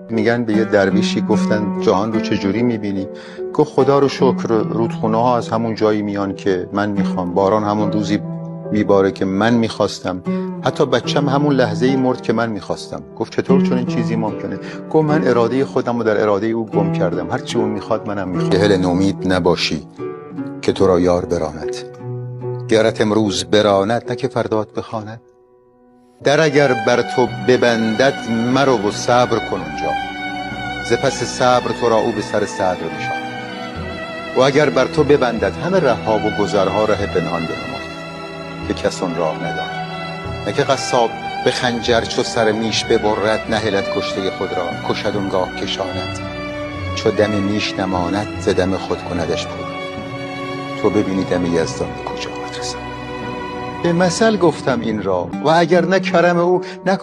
میگن به یه درویشی گفتن جهان رو چجوری میبینی؟ گفت خدا رو شکر رودخونه ها از همون جایی میان که من میخوام، باران همون روزی میباره که من میخواستم، حتی بچم همون لحظه‌ای مرد که من میخواستم. گفت چطور چون این چیزی ممکنه؟ گفت من اراده خودم رو در اراده او گم کردم، هر چی اون میخواد منم میخوام. دل نومید نباشی که تو را یار براند، گرت امروز براند نه که فردات بخواند. در اگر بر تو ببندد مرو و صبر کن اونجا، ز پس صبر تو را او به سر صدر نشاند. و اگر بر تو ببندد همه ره ها و گذرها ره پنهان بنماید که کس آن راه نداند. نه که قصاب به خنجر چو سر میش ببرد، نهلد کشته خود را کشد آنگاه کشاند. چو دم میش نماند ز دم خود کندش پور، تو ببینی دم یزدان به کجا رسد. به مثل گفتم این را و اگر نه کرم او نه